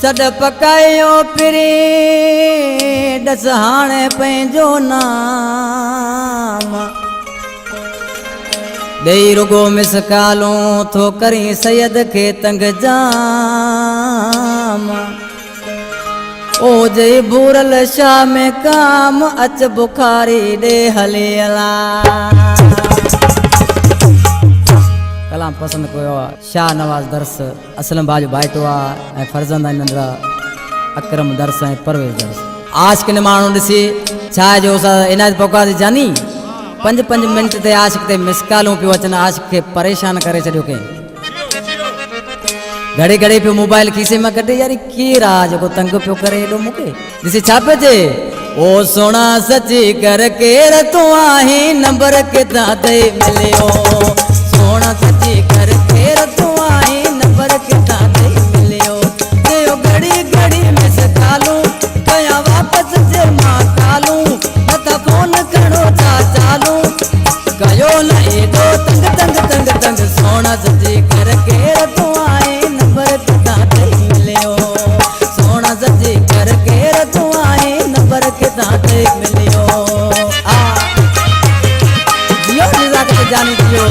सड पकायो पिरी दस हाणे पंहिंजो नाम देई रुगो मिसकालूं थो करी सैयद खे तंग जाम ओ जई बूरल शाह में काम अच बुखारी दे हले अला कलाम पसंद कयो शाह नवाज दर्स असलम बाजू भाइटो आहे फर्जंद नंदरा अकरम दर्स है परवेज दर्स आशिक ने माण्हू ॾिसी छा जो इनायत पौकादी जानी 5-5 मिनट ते आशिक ते मिसकालूं पियो अचनि आशिक खे परेशान करे छॾियो कई घड़ी घड़ी पियो मोबाइल खीसे में कढे यार केरु आहे जेको तंग पियो करे हेॾो मूंखे ॾिसी छा पियो चए ओ सोना सची कर केर तूं आहीं नंबर किथां ते मिलियो सोना सची कर केर तूं आहीं नंबर किथां ते मिलियो देयो घड़ी घड़ी मिसकालूं कया वापस जे मां कालूं नथा फोन करो छा चालू कयो न एॾो तंग तंग तंग तंग सोना सची कर केर तूं आहीं नंबर किथां ते मिलियो सोना सची कर केर तूं आहीं नंबर किथां ते मिलियो जियो निज़ाकत जानी जियो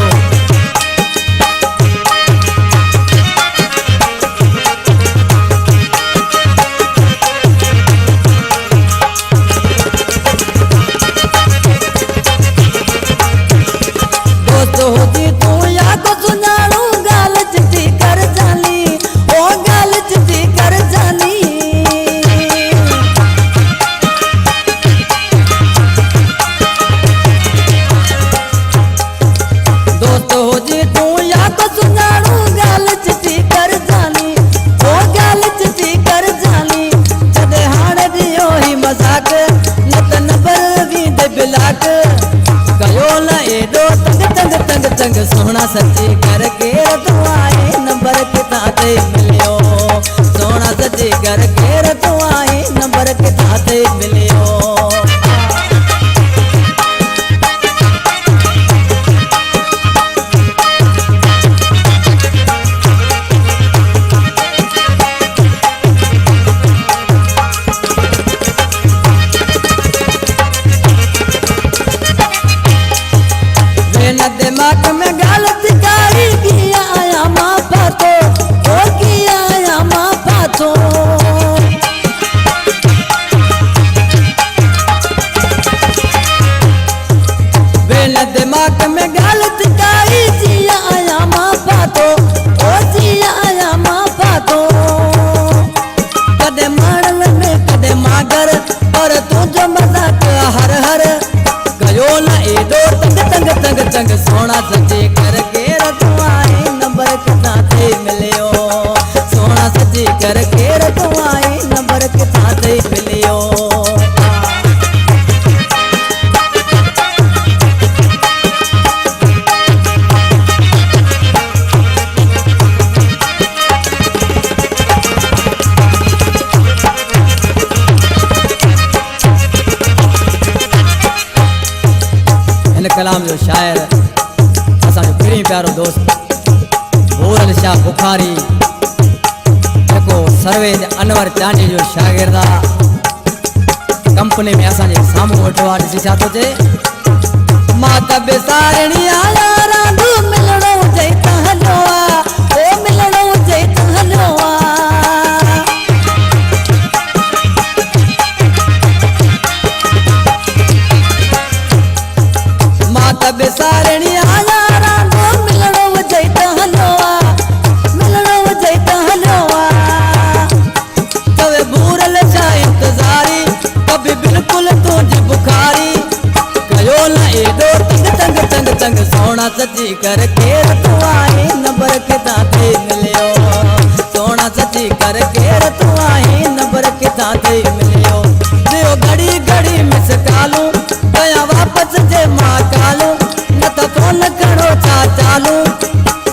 सोना सची कर केर तूं आहीं नंबर किथां ते मिलियो सोना सची कर केर तूं आहीं नंबर किथां ते मिलियो दिमाग में गलत कारी किया आया माँ पातो ओ किया आया माँ पातो बेन दिमाग में गलत कारी जिया आया माँ पातो ओ जिया आया माँ पातो कदे मारल में कदे मागर और तू जो मजाक हर हर कयो न एडो तंग तंग तंग तंग सोना सची कर केर तूं आहीं नंबर किथां ते मिलियो सोना सची कर केर तूं आहीं नंबर किथां ते मिलियो इन कलाम जो शायर असांजो प्रिय प्यारो दोस्त बूरल शाह बुखारी जेको सर्वेज अनवर चांडी जो शागिर्द आहे कंपनी में असांजे साम्हूं वेठो आहे ॾिसी छा थो चए मां त बेसारणी आया रांधू मिलणो हुजे त हलियो आहे ओ मिलणो हुजे त हलियो आहे बेसारणी आया रांधो मिलणो हुजे त हलियो आहे मिलणो हुजे त हलियो आहे तवे बूरल शाह इंतज़ारी कभी बिल्कुल तुंहिंजी बुखारी कयो न एॾो तंग तंग तंग तंग सोना सची कर केर तूं आहीं नंबर किथां ते मिलियो सोना सची कर केर तूं आहीं नंबर किथां ते मिलियो दियो घड़ी घड़ी मिसकालूं कया वापस जे मां कालूं नथा फोन करो छा चालू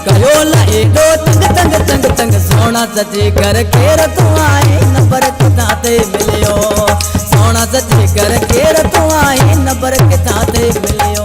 कयो न एॾो तंग तंग तंग तंग सोना सची कर केर तूं आहीं नंबर किथां ते मिलियो सोना सची कर केर तूं आहीं नंबर किथां ते मिलियो।